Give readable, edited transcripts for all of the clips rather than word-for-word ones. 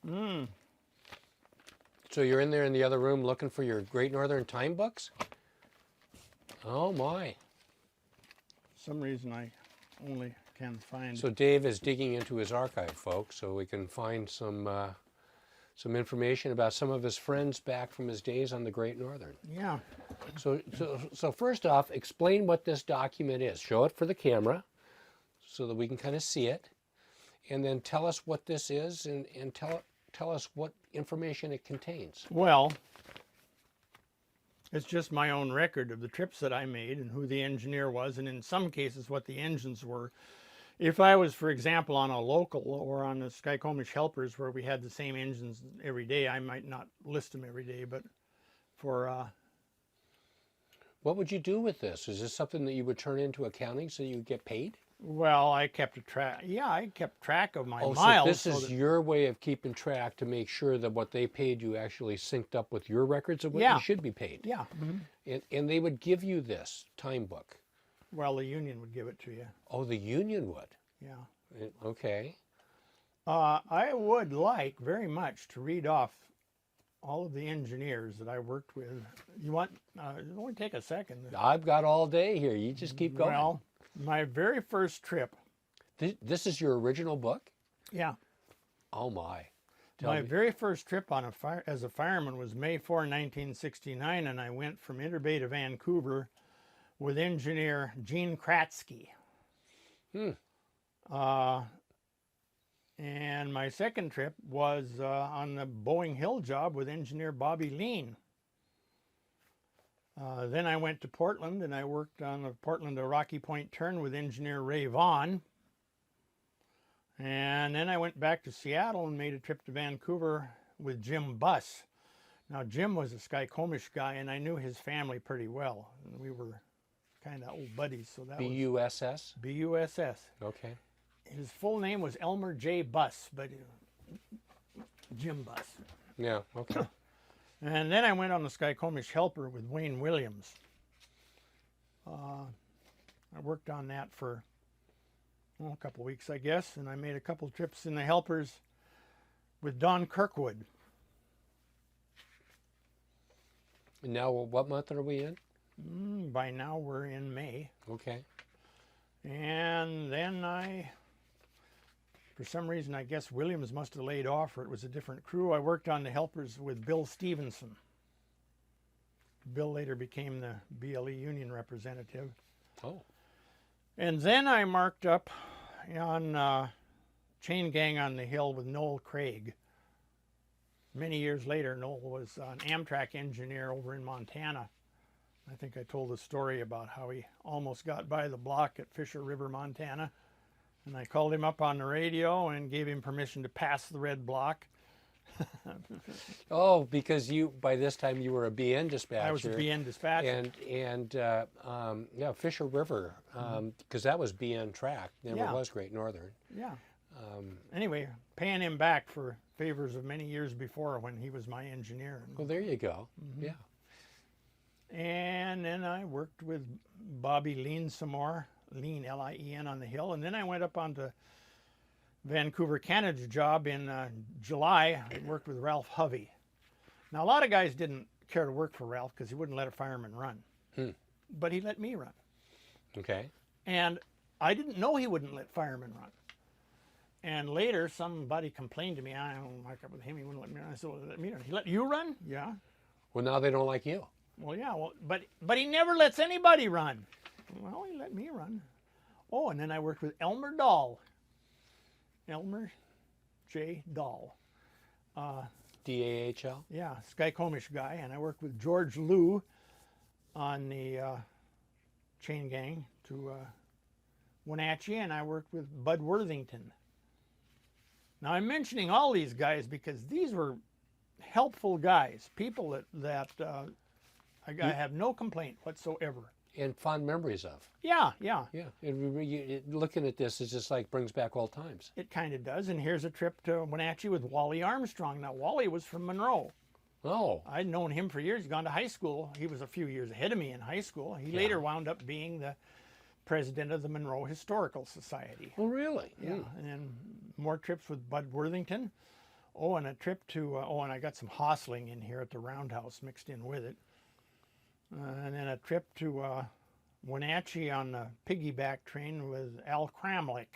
Mm. So you're in there in the other room looking for your Great Northern Time books? Oh my. Some reason I only can find. So Dave is digging into his archive, folks, so we can find some information about some of his friends back from his days on the Great Northern. Yeah. So first off, explain what this document is. Show it for the camera so that we can kind of see it. And then tell us what this is and tell us what information it contains. Well, it's just my own record of the trips that I made and who the engineer was, and in some cases what the engines were. If I was, for example, on a local or on the Skykomish Helpers where we had the same engines every day, I might not list them every day, but for... What would you do with this? Is this something that you would turn into accounting so you get paid? Well, I kept a track. Yeah, I kept track of my Oh, miles. so this is your way of keeping track to make sure that what they paid you actually synced up with your records of what you should be paid. Yeah. And they would give you this time book. Well, the union would give it to you. Oh, the union would? Yeah. Okay. I would like very much to read off all of the engineers that I worked with. You want, it'll only take a second. I've got all day here. You just keep going. Well, my very first trip. This is your original book? Yeah. Oh my. My very first trip on as a fireman was May 4, 1969, and I went from Interbay to Vancouver with engineer Gene Kratzky. And my second trip was on the Boeing Hill job with engineer Bobby Lean. Then I went to Portland and I worked on the Portland to Rocky Point turn with engineer Ray Vaughn. And then I went back to Seattle and made a trip to Vancouver with Jim Buss. Now Jim was a Skykomish guy and I knew his family pretty well. We were kind of old buddies. So that B-U-S-S? was B-U-S-S. Okay. His full name was Elmer J. Buss, but Jim Buss. Yeah, okay. And then I went on the Skykomish Helper with Wayne Williams. I worked on that for a couple of weeks, I guess, and I made a couple of trips in the Helpers with Don Kirkwood. And now, what month are we in? By now we're in May. Okay. And then for some reason, I guess Williams must have laid off, or it was a different crew. I worked on the Helpers with Bill Stevenson. Bill later became the BLE union representative. Oh. And then I marked up on Chain Gang on the Hill with Noel Craig. Many years later, Noel was an Amtrak engineer over in Montana. I think I told the story about how he almost got by the block at Fisher River, Montana. And I called him up on the radio and gave him permission to pass the red block. Oh, because by this time you were a BN dispatcher. I was a BN dispatcher. And yeah, Fisher River, because that was BN track, never was Great Northern. Yeah. Anyway, paying him back for favors of many years before when he was my engineer. Well, there you go. Yeah. And then I worked with Bobby Lean some more. Lean, L-I-E-N, on the Hill. And then I went up onto Vancouver, Canada's job in July. I worked with Ralph Hovey. Now, a lot of guys didn't care to work for Ralph because he wouldn't let a fireman run. But he let me run. Okay. And I didn't know he wouldn't let firemen run. And later, somebody complained to me, I don't like it with him, he wouldn't let me run. I said, well, let me run. He let you run? Yeah. Well, now they don't like you. Well, yeah, but he never lets anybody run. Well, he let me run. Oh, and then I worked with Elmer Dahl. Elmer J. Dahl. D-A-H-L? Yeah, Skykomish guy. And I worked with George Liu on the Chain Gang to Wenatchee, and I worked with Bud Worthington. Now, I'm mentioning all these guys because these were helpful guys, people that I have no complaint whatsoever. And fond memories of. Yeah, yeah. Yeah. Looking at this is just like brings back old times. It kind of does. And here's a trip to Wenatchee with Wally Armstrong. Now, Wally was from Monroe. Oh. I'd known him for years. He'd gone to high school. He was a few years ahead of me in high school. He later wound up being the president of the Monroe Historical Society. Oh, really? Yeah. And then more trips with Bud Worthington. Oh, and a trip to, and I got some hostling in here at the Roundhouse mixed in with it. And then a trip to Wenatchee on the piggyback train with Al Kramlich.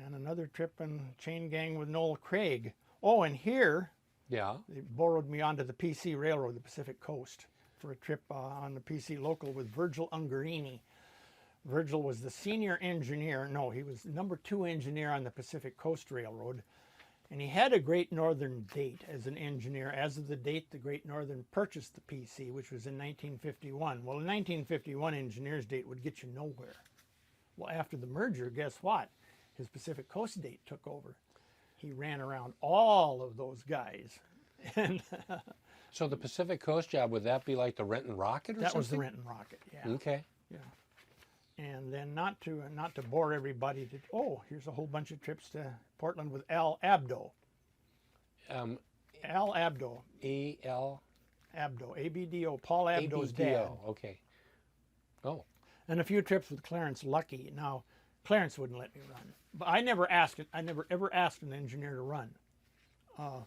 And another trip in chain gang with Noel Craig. Oh, and here, Yeah. they borrowed me onto the PC Railroad, the Pacific Coast, for a trip on the PC local with Virgil Ungarini. Virgil was the senior engineer. No, he was number 2 engineer on the Pacific Coast Railroad. And he had a Great Northern date as an engineer. As of the date the Great Northern purchased the PC, which was in 1951. Well, a 1951 engineer's date would get you nowhere. Well, after the merger, guess what? His Pacific Coast date took over. He ran around all of those guys. And So the Pacific Coast job, would that be like the Renton Rocket or that something? was the Renton Rocket, yeah. Okay. Yeah. And then not to bore everybody, here's a whole bunch of trips to Portland with Al Abdo. Al Abdo. A-L? Abdo, A-B-D-O, Paul Abdo's dad. A-B-D-O, okay. Oh. And a few trips with Clarence Lucky. Now, Clarence wouldn't let me run. But I never ever asked an engineer to run.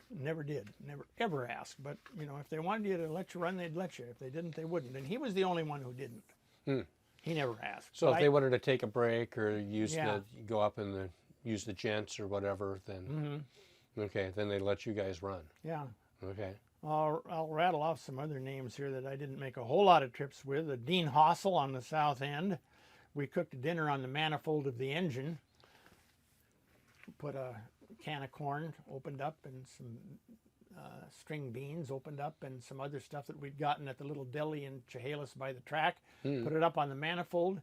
Never did. Never ever asked. But, if they wanted you to let you run, they'd let you. If they didn't, they wouldn't. And he was the only one who didn't. He never asked. So But if they wanted to take a break or use Yeah. go up and use the gents or whatever, then okay, then they let you guys run. Yeah. Okay. I'll rattle off some other names here that I didn't make a whole lot of trips with. Dean Hossel on the south end. We cooked dinner on the manifold of the engine. Put a can of corn opened up and some string beans opened up and some other stuff that we'd gotten at the little deli in Chehalis by the track. Put it up on the manifold.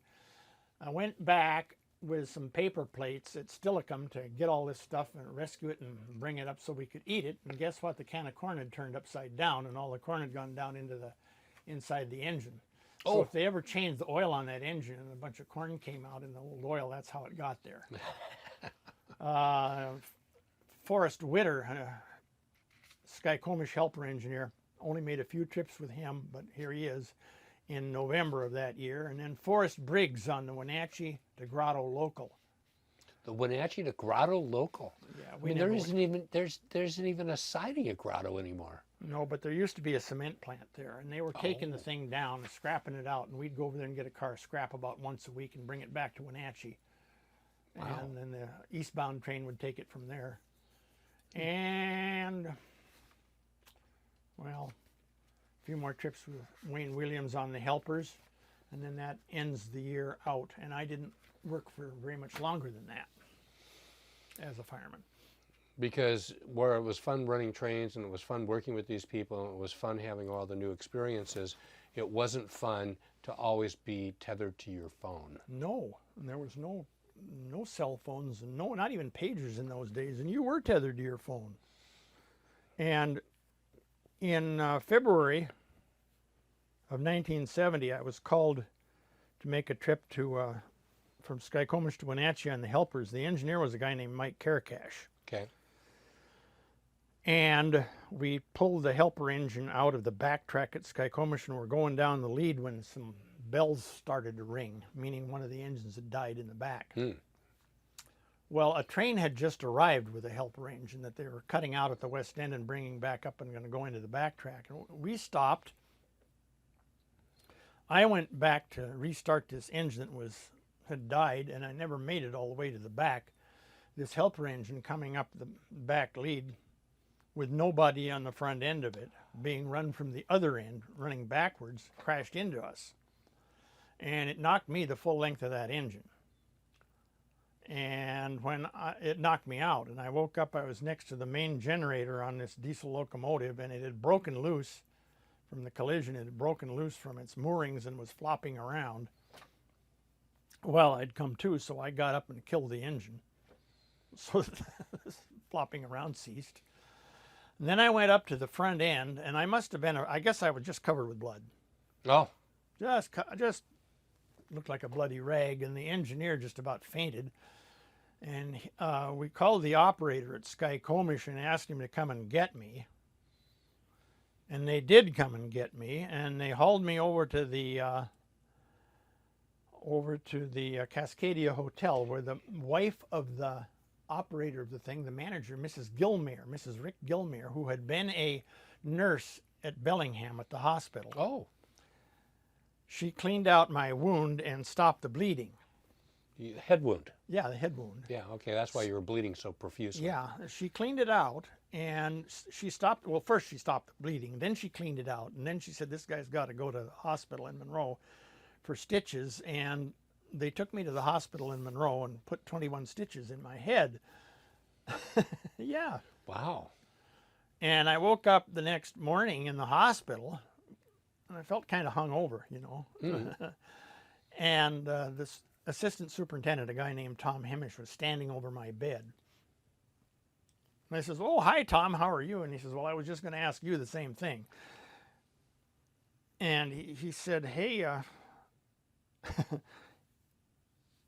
I went back with some paper plates at Stillicum to get all this stuff and rescue it and bring it up so we could eat it. And guess what? The can of corn had turned upside down and all the corn had gone down into the inside the engine. So if they ever changed the oil on that engine and a bunch of corn came out in the old oil, that's how it got there. Forrest Witter, Skykomish helper engineer, only made a few trips with him, but here he is in November of that year. And then Forrest Briggs on the Wenatchee to Grotto local. The Wenatchee to Grotto local. Yeah, I mean, there isn't even a siding at Grotto anymore. No, but there used to be a cement plant there, and they were taking the thing down and scrapping it out, and we'd go over there and get a car scrap about once a week and bring it back to Wenatchee. Wow. And then the eastbound train would take it from there. And, well, a few more trips with Wayne Williams on the helpers, and then that ends the year out. And I didn't work for very much longer than that as a fireman. Because where it was fun running trains and it was fun working with these people and it was fun having all the new experiences, it wasn't fun to always be tethered to your phone. No, and there was no cell phones and not even pagers in those days, and you were tethered to your phone. And in February of 1970, I was called to make a trip to from Skykomish to Wenatchee on the helpers. The engineer was a guy named Mike Karakash. Okay. And we pulled the helper engine out of the backtrack at Skykomish and we're going down the lead when some bells started to ring, meaning one of the engines had died in the back. Well, a train had just arrived with a helper engine that they were cutting out at the west end and bringing back up and going to go into the backtrack. And we stopped. I went back to restart this engine that had died, and I never made it all the way to the back. This helper engine coming up the back lead with nobody on the front end of it, being run from the other end, running backwards, crashed into us. And it knocked me the full length of that engine. And when it knocked me out and I woke up, I was next to the main generator on this diesel locomotive, and it had broken loose from the collision. It had broken loose from its moorings and was flopping around. Well, I'd come to, so I got up and killed the engine. So this flopping around ceased. And then I went up to the front end, and I must have been, I guess I was just covered with blood. Oh. Just looked like a bloody rag, and the engineer just about fainted. And we called the operator at Skykomish and asked him to come and get me. And they did come and get me, and they hauled me over to the Cascadia Hotel, where the wife of the operator of the thing, the manager, Mrs. Rick Gilmere, who had been a nurse at Bellingham at the hospital. Oh, She cleaned out my wound and stopped the bleeding. head wound. Yeah, the head wound. Yeah, okay, that's why you were bleeding so profusely. Yeah, she cleaned it out, and she stopped. Well, first she stopped the bleeding, then she cleaned it out, and then she said, "This guy's got to go to the hospital in Monroe for stitches." And they took me to the hospital in Monroe and put 21 stitches in my head. Yeah. Wow. And I woke up the next morning in the hospital, and I felt kind of hungover, And this assistant superintendent, a guy named Tom Hemish, was standing over my bed. And I says, "Oh, hi, Tom, how are you?" And he says, "Well, I was just going to ask you the same thing." And he said, "Hey,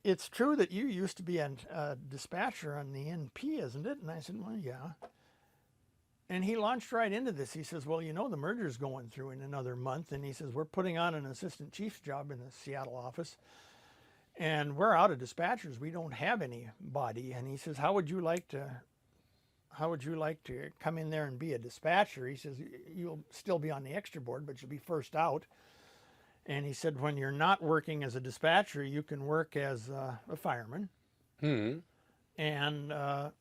it's true that you used to be a dispatcher on the NP, isn't it?" And I said, "Well, yeah." And he launched right into this. He says, "Well, the merger's going through in another month." And he says, "We're putting on an assistant chief's job in the Seattle office. And we're out of dispatchers. We don't have anybody." And he says, how would you like to come in there and be a dispatcher?" He says, "You'll still be on the extra board, but you'll be first out." And he said, "When you're not working as a dispatcher, you can work as a fireman. And how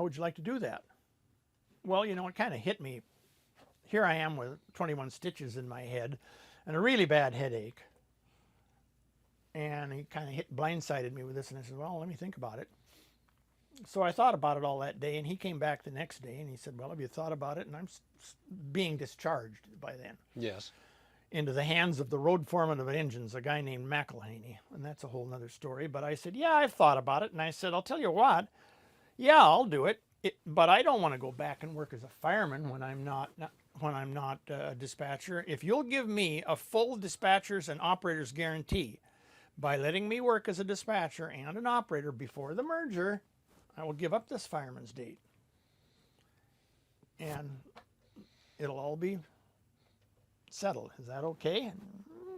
would you like to do that?" Well, it kind of hit me. Here I am with 21 stitches in my head and a really bad headache. And he kind of blindsided me with this, and I said, "Well, let me think about it." So I thought about it all that day, and he came back the next day, and he said, "Well, have you thought about it?" And I'm being discharged by then. Yes. Into the hands of the road foreman of engines, a guy named McElhaney, and that's a whole nother story. But I said, "Yeah, I've thought about it," and I said, "I'll tell you what, yeah, I'll do it. But I don't want to go back and work as a fireman when I'm not a dispatcher. If you'll give me a full dispatchers and operators guarantee by letting me work as a dispatcher and an operator before the merger, I will give up this fireman's date. And it'll all be settled. Is that okay?"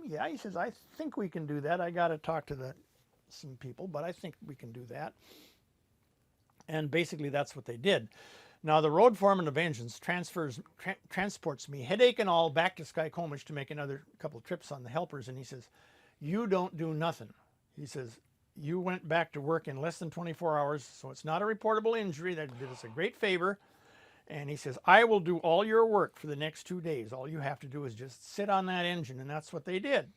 "Yeah," he says, "I think we can do that. I got to talk to some people, but I think we can do that." And basically that's what they did. Now the road foreman of engines transports me, headache and all, back to Skykomish to make another couple trips on the helpers. And he says, "You don't do nothing." He says, "You went back to work in less than 24 hours, so it's not a reportable injury. That did us a great favor." And he says, "I will do all your work for the next 2 days. All you have to do is just sit on that engine." And that's what they did.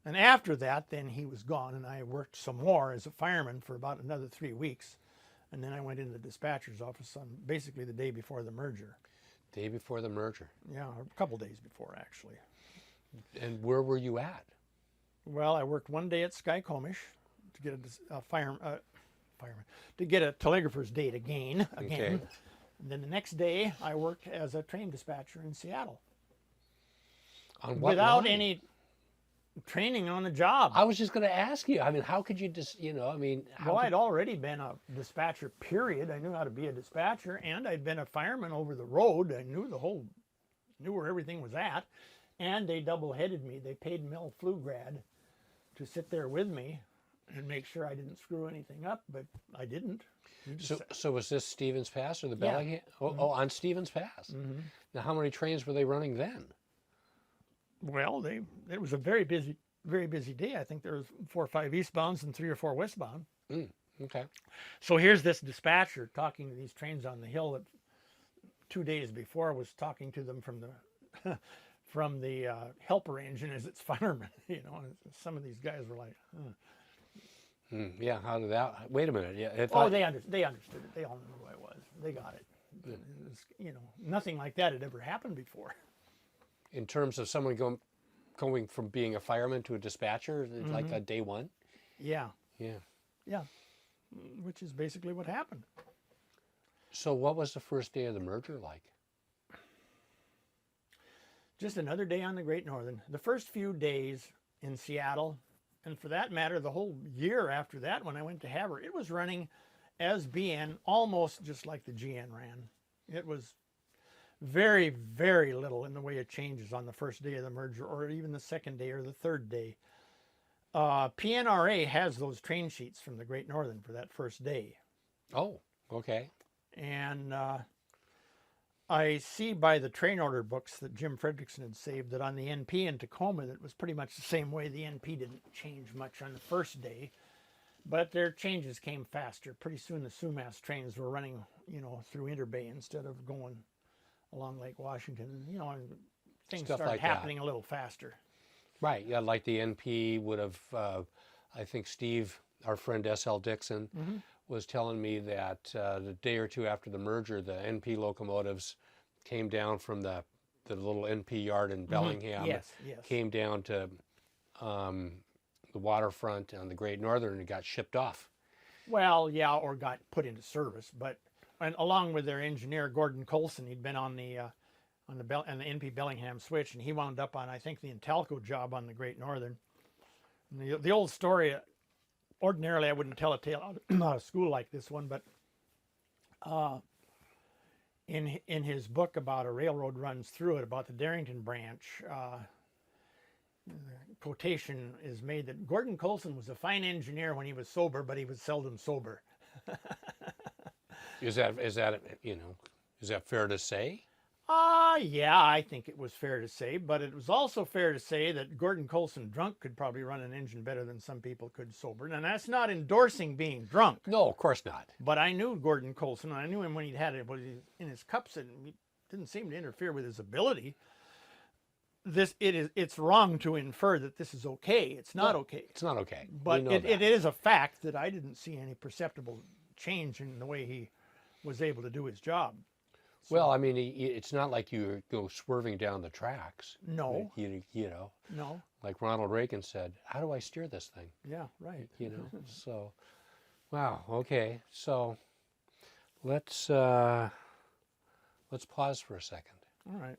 And after that, then he was gone, and I worked some more as a fireman for about another 3 weeks. And then I went into the dispatcher's office on basically the day before the merger. Day before the merger. Yeah, a couple days before, actually. And where were you at? Well, I worked one day at Skykomish to get a fireman, to get a telegrapher's date again. Okay. And then the next day, I worked as a train dispatcher in Seattle. On what Without line? any training on the job. I was just going to ask you. I mean, how could you just, how Well, I'd already been a dispatcher, period. I knew how to be a dispatcher, and I'd been a fireman over the road. I knew where everything was at. And they double-headed me. They paid Mel Pflugrad to sit there with me and make sure I didn't screw anything up, but I didn't. So was this Stevens Pass or the Yeah. Bellingham? Oh, on Stevens Pass. Now, how many trains were they running then? Well, it was a very busy day. I think there was 4 or 5 eastbounds and 3 or 4 westbound. Okay. So here's this dispatcher talking to these trains on the hill that 2 days before was talking to them from the helper engine as its fireman. And some of these guys were like, Yeah. How did that? Wait a minute. Yeah. they understood it. They all knew who I was. They got it. It was, nothing like that had ever happened before. In terms of someone going from being a fireman to a dispatcher, like a day one. Yeah. Yeah. Yeah. Which is basically what happened. So what was the first day of the merger like? Just another day on the Great Northern. The first few days in Seattle, and for that matter, the whole year after that when I went to Havre, it was running as BN almost just like the GN ran. It was very, very little in the way of changes on the first day of the merger or even the second day or the third day. PNRA has those train sheets from the Great Northern for that first day. Oh, okay. And I see by the train order books that Jim Fredrickson had saved that on the NP in Tacoma, that was pretty much the same way. The NP didn't change much on the first day, but their changes came faster. Pretty soon the Sumas trains were running, through Interbay instead of going along Lake Washington. And things Stuff started like that. happening a little faster. Right. Yeah, like the NP would have, I think Steve, our friend S.L. Dixon, was telling me that the day or two after the merger, the NP locomotives came down from the little NP yard in Bellingham, Yes. came down to the waterfront on the Great Northern and got shipped off. Well, yeah, or got put into service, and along with their engineer Gordon Colson, he'd been on the NP Bellingham switch, and he wound up on, I think, the Intalco job on the Great Northern. And the old story, ordinarily I wouldn't tell a tale out of school like this one, but in his book about a railroad runs through it, about the Darrington branch, quotation is made that Gordon Colson was a fine engineer when he was sober, but he was seldom sober. Is that fair to say? Yeah, I think it was fair to say, but it was also fair to say that Gordon Colson drunk could probably run an engine better than some people could sober. And that's not endorsing being drunk. No, of course not. But I knew Gordon Colson, and I knew him when he'd had it in his cups, and it didn't seem to interfere with his ability. It's wrong to infer that this is okay. It's not okay. It's not okay. But it is a fact that I didn't see any perceptible change in the way he was able to do his job. Well, I mean, it's not like you go swerving down the tracks. No. No. Like Ronald Reagan said, how do I steer this thing? Yeah, right. So, wow, okay. So let's pause for a second. All right.